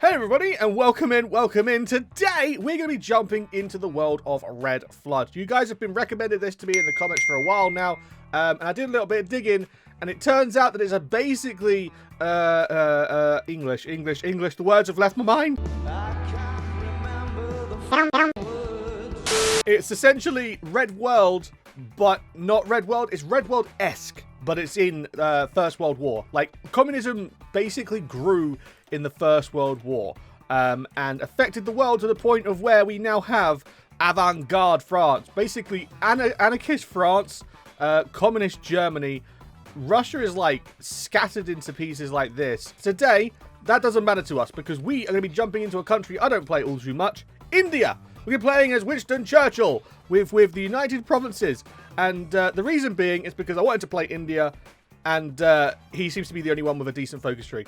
Hey everybody, and welcome in. Today, we're going to be jumping into the world of Red Flood. You guys have been recommending this to me in the comments for a while now, and I did a little bit of digging, and it turns out that it's a basically, English, the words have left my mind. It's essentially Red World, but not Red World, it's Red World-esque, but it's in First World War. Like, communism basically grew in the First World War, and affected the world to the point of where we now have avant-garde France, basically anarchist France, communist Germany. Russia is like scattered into pieces like this. Today, that doesn't matter to us because we are going to be jumping into a country I don't play all too much, India. We're playing as Winston Churchill with the United Provinces, and the reason being is because I wanted to play India, and he seems to be the only one with a decent focus tree.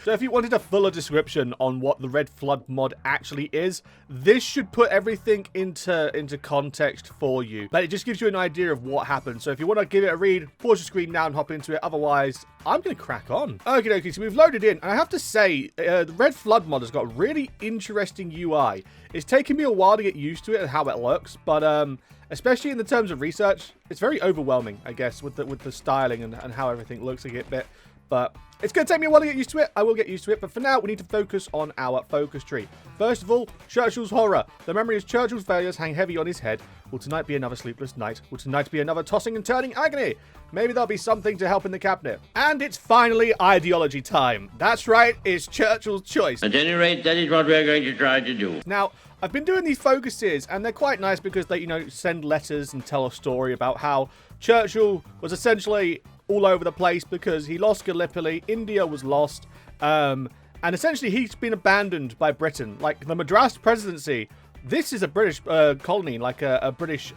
So if you wanted a fuller description on what the Red Flood mod actually is, this should put everything into context for you. But it just gives you an idea of what happened. So if you want to give it a read, pause your screen now and hop into it. Otherwise, I'm going to crack on. Okay, so we've loaded in. And I have to say, the Red Flood mod has got a really interesting UI. It's taken me a while to get used to it and how it looks. But especially in the terms of research, it's very overwhelming, I guess, with the styling and how everything looks a bit. But it's going to take me a while to get used to it. I will get used to it. But for now, we need to focus on our focus tree. First of all, Churchill's horror. The memory of Churchill's failures hang heavy on his head. Will tonight be another sleepless night? Will tonight be another tossing and turning agony? Maybe there'll be something to help in the cabinet. And it's finally ideology time. That's right, it's Churchill's choice. At any rate, that is what we're going to try to do. Now, I've been doing these focuses, and they're quite nice because they, send letters and tell a story about how Churchill was essentially all over the place because he lost Gallipoli, India was lost, and essentially he's been abandoned by Britain. Like, the Madras presidency, this is a British colony, like a British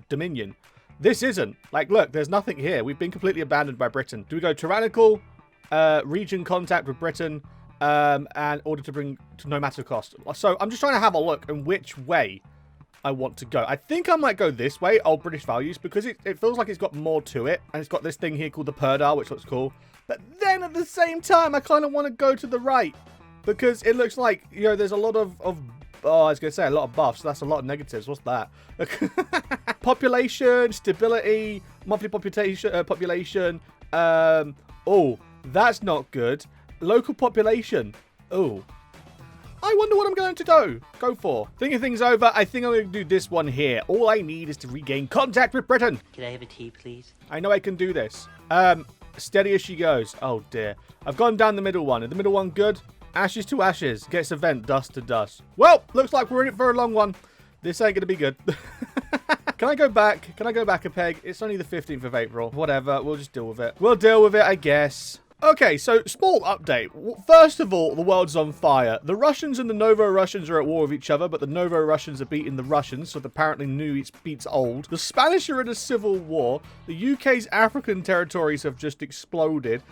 dominion. This isn't. Like, look, there's nothing here. We've been completely abandoned by Britain. Do we go tyrannical, region contact with Britain, and order to bring to no matter cost? So I'm just trying to have a look in which way I want to go. I think I might go this way, old British values, because it feels like it's got more to it, and it's got this thing here called the Purdar, which looks cool. But then at the same time, I kind of want to go to the right because it looks like, there's a lot of oh, I was going to say a lot of buffs. That's a lot of negatives. What's that? Population, stability, monthly population. Oh, that's not good. Local population. Oh. I wonder what I'm going to go for. Thinking things over, I think I'm going to do this one here. All I need is to regain contact with Britain. Can I have a tea, please? I know I can do this. Steady as she goes. Oh, dear. I've gone down the middle one. Is the middle one good? Ashes to ashes. Gets a vent. Dust to dust. Well, looks like we're in it for a long one. This ain't going to be good. Can I go back? Can I go back a peg? It's only the 15th of April. Whatever. We'll just deal with it. We'll deal with it, I guess. Okay, so small update. First of all, the world's on fire. The Russians and the Novo-Russians are at war with each other, but the Novo-Russians are beating the Russians, so apparently new beats old. The Spanish are in a civil war. The UK's African territories have just exploded.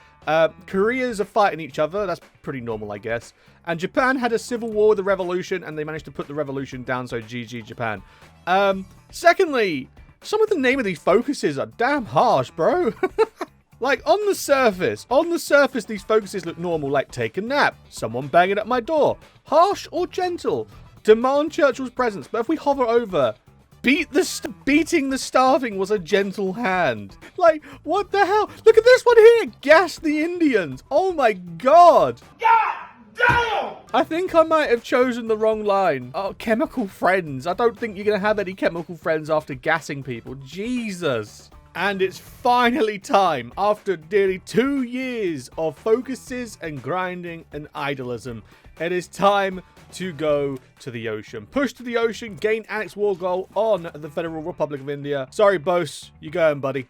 Koreas are fighting each other. That's pretty normal, I guess. And Japan had a civil war with the revolution, and they managed to put the revolution down, so GG Japan. Secondly, some of the name of these focuses are damn harsh, bro. Like, on the surface, these focuses look normal, like take a nap, someone banging at my door, harsh or gentle, demand Churchill's presence. But if we hover over, beating the starving was a gentle hand. Like, what the hell? Look at this one here, gas the Indians. Oh my god. God damn! I think I might have chosen the wrong line. Oh, chemical friends. I don't think you're going to have any chemical friends after gassing people. Jesus. And it's finally time, after nearly 2 years of focuses and grinding and idolism, it is time to go to the ocean. Push to the ocean, gain Annex War Goal on the Federal Republic of India. Sorry, boss, you're going, buddy.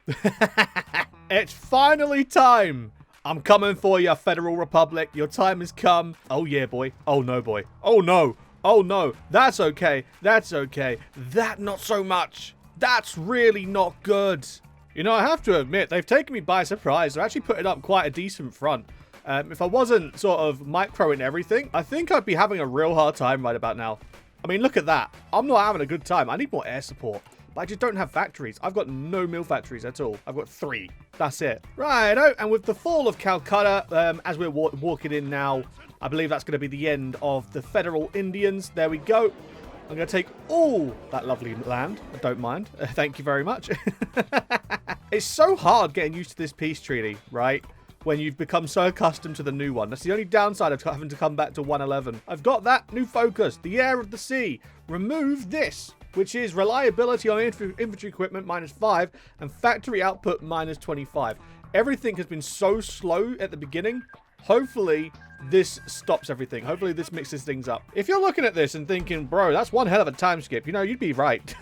It's finally time. I'm coming for you, Federal Republic. Your time has come. Oh, yeah, boy. Oh, no, boy. Oh, no. Oh, no. That's okay. That's okay. That not so much. That's really not good. I have to admit, they've taken me by surprise. They're actually putting up quite a decent front. If I wasn't sort of microing everything, I think I'd be having a real hard time right about now. I mean, look at that. I'm not having a good time. I need more air support. but I just don't have factories. I've got no mill factories at all. I've got 3. That's it. Righto. And with the fall of Calcutta, as we're walking in now, I believe that's going to be the end of the Federal Indians. There we go. I'm going to take all that lovely land. I don't mind. Thank you very much. It's so hard getting used to this peace treaty, right? When you've become so accustomed to the new one. That's the only downside of having to come back to 111. I've got that. New focus. The air of the sea. Remove this, which is reliability on infantry equipment -5 and factory output -25. Everything has been so slow at the beginning. Hopefully, this stops everything. Hopefully, this mixes things up. If you're looking at this and thinking, bro, that's one hell of a time skip, you know, you'd be right.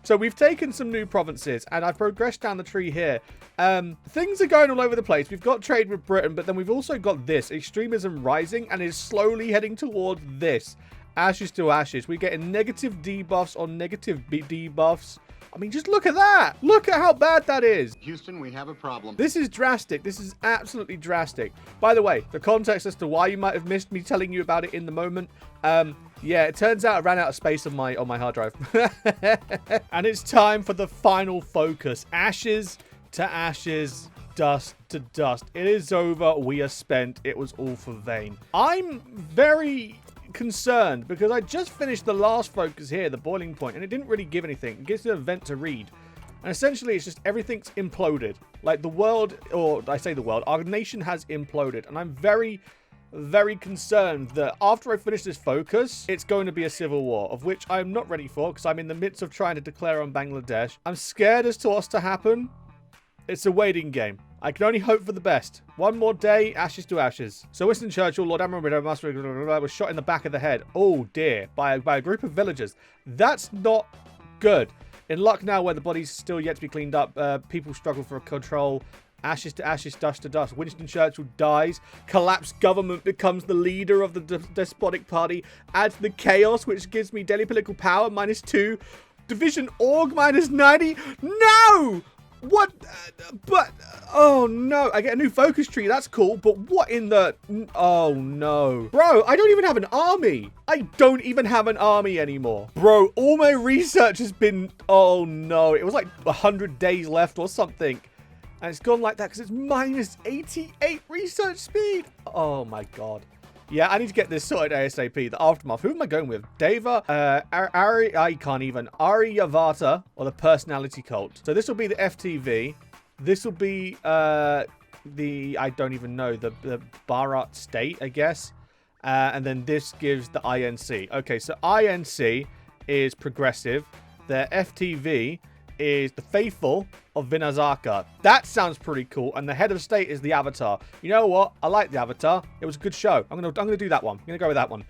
So we've taken some new provinces, and I've progressed down the tree here. Things are going all over the place. We've got trade with Britain, but then we've also got this. Extremism rising, and is slowly heading towards this. Ashes to ashes. We're getting negative debuffs on negative debuffs. I mean, just look at that. Look at how bad that is. Houston, we have a problem. This is drastic. This is absolutely drastic. By the way, the context as to why you might have missed me telling you about it in the moment. Yeah, it turns out I ran out of space on my hard drive. And it's time for the final focus. Ashes to ashes, dust to dust. It is over. We are spent. It was all for vain. I'm very concerned because I just finished the last focus here, the boiling point, and it didn't really give anything. It gives you an event to read. And essentially, it's just everything's imploded. Like the world, or I say the world, our nation has imploded. And I'm very, very concerned that after I finish this focus, it's going to be a civil war, of which I'm not ready for because I'm in the midst of trying to declare on Bangladesh. I'm scared as to what's to happen. It's a waiting game. I can only hope for the best. One more day, ashes to ashes. So Winston Churchill, Lord Admiral, was shot in the back of the head. Oh dear, by a group of villagers. That's not good. In Lucknow, where the body's still yet to be cleaned up, people struggle for control. Ashes to ashes, dust to dust. Winston Churchill dies. Collapsed government becomes the leader of the despotic party. Adds the chaos, which gives me daily political power, -2. Division org, -90. No! What? But, oh no, I get a new focus tree. That's cool. But what in the, oh no. Bro, I don't even have an army. I don't even have an army anymore. Bro, all my research has been, oh no. It was like 100 days left or something. And it's gone like that because it's -88 research speed. Oh my God. Yeah, I need to get this sorted ASAP. The aftermath. Who am I going with? Deva, I can't even. Aryavata, or the personality cult. So this will be the FTV. This will be I don't even know, the Bharat state, I guess. And then this gives the INC. Okay, so INC is progressive. The FTV is the faithful of Vinazaka. That sounds pretty cool. And the head of state is the Avatar. You know what? I like the Avatar. It was a good show. I'm gonna do that one. I'm gonna go with that one.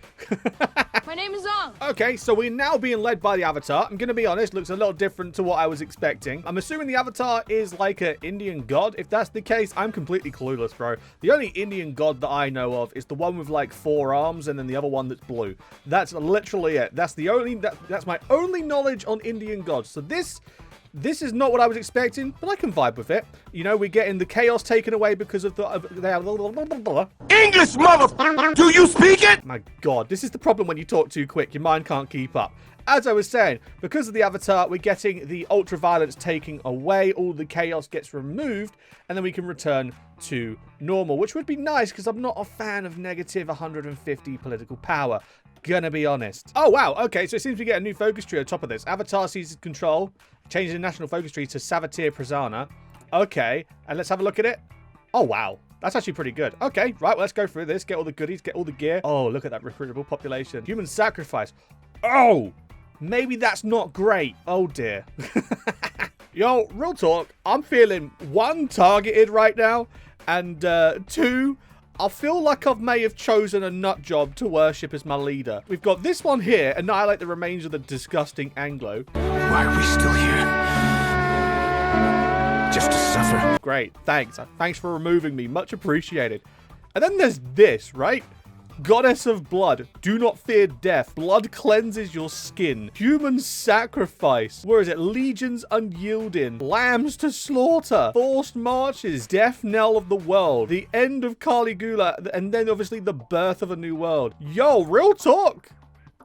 My name is Zong. Okay, so we're now being led by the Avatar. I'm gonna be honest, looks a little different to what I was expecting. I'm assuming the Avatar is like an Indian god. If that's the case, I'm completely clueless, bro. The only Indian god that I know of is the one with like 4 arms and then the other one that's blue. That's literally it. That's the only that's my only knowledge on Indian gods. So this is not what I was expecting, but I can vibe with it. You know, we're getting the chaos taken away because of the... English, mother... Do you speak it? My God, this is the problem when you talk too quick. Your mind can't keep up. As I was saying, because of the Avatar, we're getting the ultraviolence taken away. All the chaos gets removed, and then we can return to normal, which would be nice because I'm not a fan of negative 150 political power. Gonna be honest. Oh, wow. Okay, so it seems we get a new focus tree on top of this. Avatar seizes control, changing the national focus tree to Savatir Prasanna. Okay, and let's have a look at it. Oh, wow. That's actually pretty good. Okay, right, well, let's go through this. Get all the goodies, get all the gear. Oh, look at that recruitable population. Human sacrifice. Oh, maybe that's not great. Oh, dear. Yo, real talk. I'm feeling 1, targeted right now, and 2, I feel like I may have chosen a nut job to worship as my leader. We've got this one here, annihilate the remains of the disgusting Anglo. Why are we still here? Just to suffer. Great, thanks. Thanks for removing me, much appreciated. And then there's this, right? Goddess of blood, do not fear death. Blood cleanses your skin. Human sacrifice. Where is it? Legions unyielding. Lambs to slaughter. Forced marches. Death knell of the world. The end of Caligula. And then obviously the birth of a new world. Yo, real talk.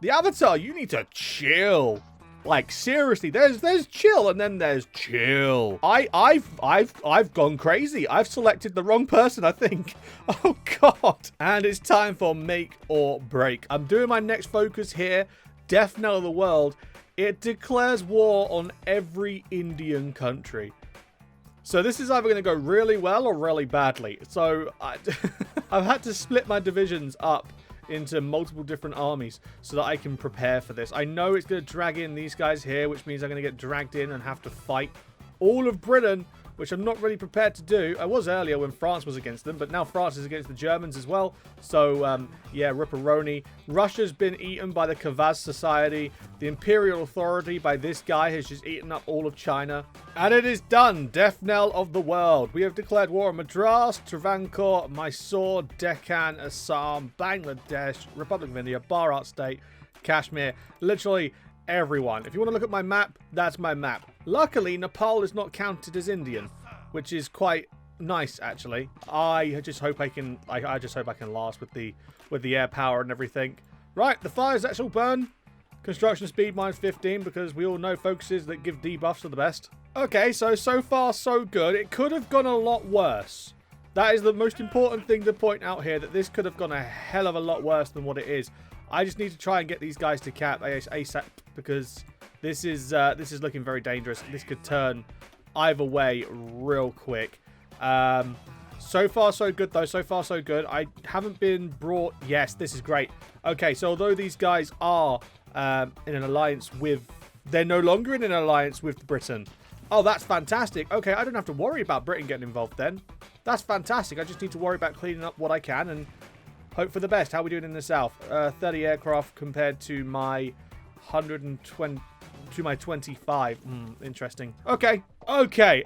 The Avatar, you need to chill. Like, seriously, there's chill and then there's chill. I've gone crazy. I've selected the wrong person, I think. Oh, God. And it's time for make or break. I'm doing my next focus here. Death knell of the world. It declares war on every Indian country. So this is either going to go really well or really badly. So I've had to split my divisions up into multiple different armies so that I can prepare for this. I know it's going to drag in these guys here, which means I'm going to get dragged in and have to fight all of Britain, which I'm not really prepared to do. I was earlier when France was against them, but now France is against the Germans as well. So, yeah, ripperoni. Russia's been eaten by the Kavaz Society. The Imperial Authority by this guy has just eaten up all of China. And it is done. Death knell of the world. We have declared war on Madras, Travancore, Mysore, Deccan, Assam, Bangladesh, Republic of India, Bharat State, Kashmir. Literally everyone. If you want to look at my map, that's my map. Luckily, Nepal is not counted as Indian, which is quite nice, actually. I just hope I can. I just hope I can last with the air power and everything. Right, the fires that shall burn. Construction speed -15 because we all know focuses that give debuffs are the best. Okay, so far so good. It could have gone a lot worse. That is the most important thing to point out here. That this could have gone a hell of a lot worse than what it is. I just need to try and get these guys to cap ASAP because this is looking very dangerous. This could turn either way real quick. So far so good though. So far so good. I haven't been brought. Yes, this is great. Okay, so although these guys are in an alliance with, they're no longer in an alliance with Britain. Oh, that's fantastic. Okay, I don't have to worry about Britain getting involved then. That's fantastic. I just need to worry about cleaning up what I can and hope for the best. How are we doing in the south? 30 aircraft compared to my 120, to my 25. Interesting. Okay.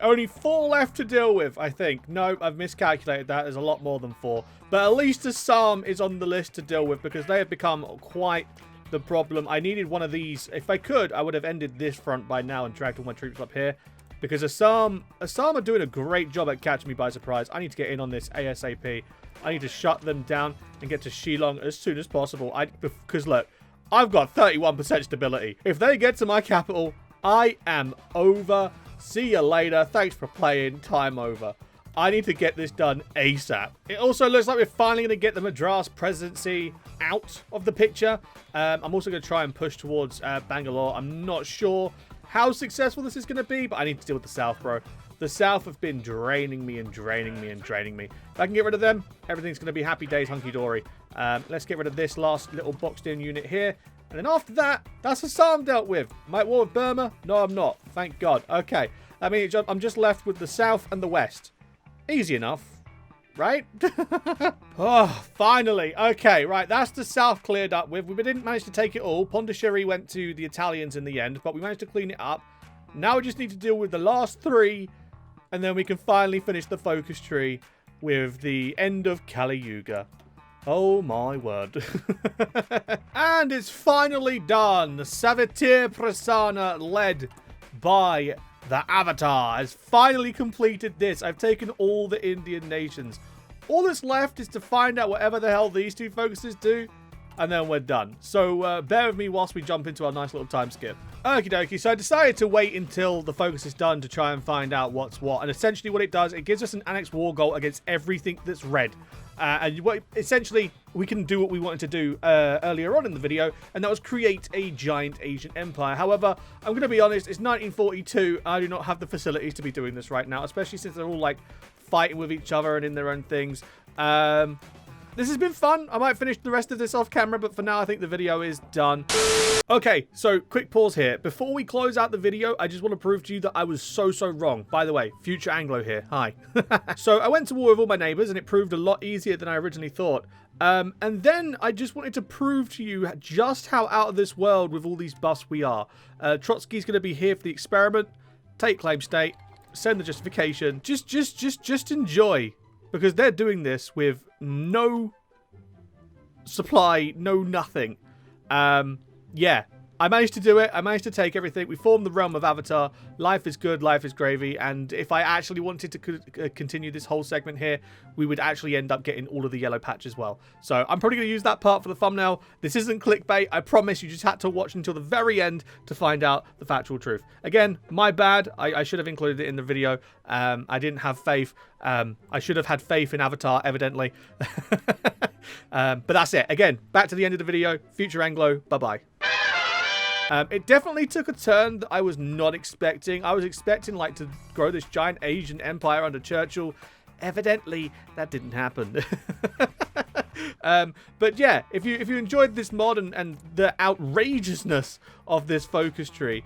Only 4 left to deal with, I think. No, I've miscalculated that. There's a lot more than 4. But at least Assam is on the list to deal with because they have become quite the problem. I needed one of these. If I could, I would have ended this front by now and dragged all my troops up here. Because Assam are doing a great job at catching me by surprise. I need to get in on this ASAP. I need to shut them down and get to Shillong as soon as possible. Because look, I've got 31% stability. If they get to my capital, I am over. See you later. Thanks for playing. Time over. I need to get this done ASAP. It also looks like we're finally going to get the Madras presidency out of the picture. I'm also going to try and push towards Bangalore. I'm not sure how successful this is going to be, but I need to deal with the South, bro. The South have been draining me and draining me and draining me. If I can get rid of them, everything's going to be happy days, hunky-dory. Let's get rid of this last little boxed-in unit here. And then after that, that's Assam dealt with. Am I at war with Burma? No, I'm not. Thank God. Okay. I mean, I'm just left with the South and the West. Easy enough, right? Oh, finally. Okay, right. That's the South cleared up with. We didn't manage to take it all. Pondicherry went to the Italians in the end, but we managed to clean it up. Now we just need to deal with the last 3, and then we can finally finish the focus tree with the end of Kali Yuga. Oh my word. And it's finally done. The Savitir Prasanna, led by the Avatar, has finally completed this. I've taken all the Indian nations. All that's left is to find out whatever the hell these 2 focuses do, and then we're done. So bear with me whilst we jump into our nice little time skip. Okie dokie, so I decided to wait until the focus is done to try and find out what's what. And essentially what it does, it gives us an annex war goal against everything that's red. And essentially, we can do what we wanted to do earlier on in the video, and that was create a giant Asian empire. However, I'm going to be honest, it's 1942. I do not have the facilities to be doing this right now, especially since they're all, like, fighting with each other and in their own things. This has been fun. I might finish the rest of this off camera, but for now, I think the video is done. Okay, so quick pause here. Before we close out the video, I just want to prove to you that I was so wrong. By the way, future Anglo here. Hi. So I went to war with all my neighbors, and it proved a lot easier than I originally thought. And then I just wanted to prove to you just how out of this world with all these buffs we are. Trotsky's going to be here for the experiment. Take claim state. Send the justification. Just enjoy. Because they're doing this with no supply, no nothing. Yeah, I managed to do it. I managed to take everything. We formed the realm of Avatar. Life is good. Life is gravy. And if I actually wanted to continue this whole segment here, we would actually end up getting all of the yellow patch as well. So I'm probably going to use that part for the thumbnail. This isn't clickbait. I promise you just had to watch until the very end to find out the factual truth. Again, my bad. I should have included it in the video. I didn't have faith. I should have had faith in Avatar, evidently. But that's it. Again, back to the end of the video. Future Anglo. Bye-bye. It definitely took a turn that I was not expecting. I was expecting, like, to grow this giant Asian empire under Churchill. Evidently, that didn't happen. But yeah, if you enjoyed this mod and the outrageousness of this focus tree,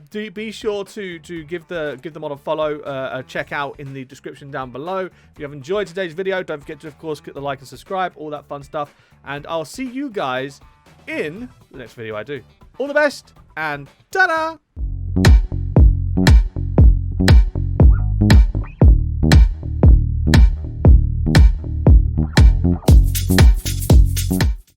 do be sure to give the mod a follow, check out in the description down below. If you have enjoyed today's video, don't forget to, of course, click the like and subscribe, all that fun stuff. And I'll see you guys in the next video I do. All the best, and ta-da!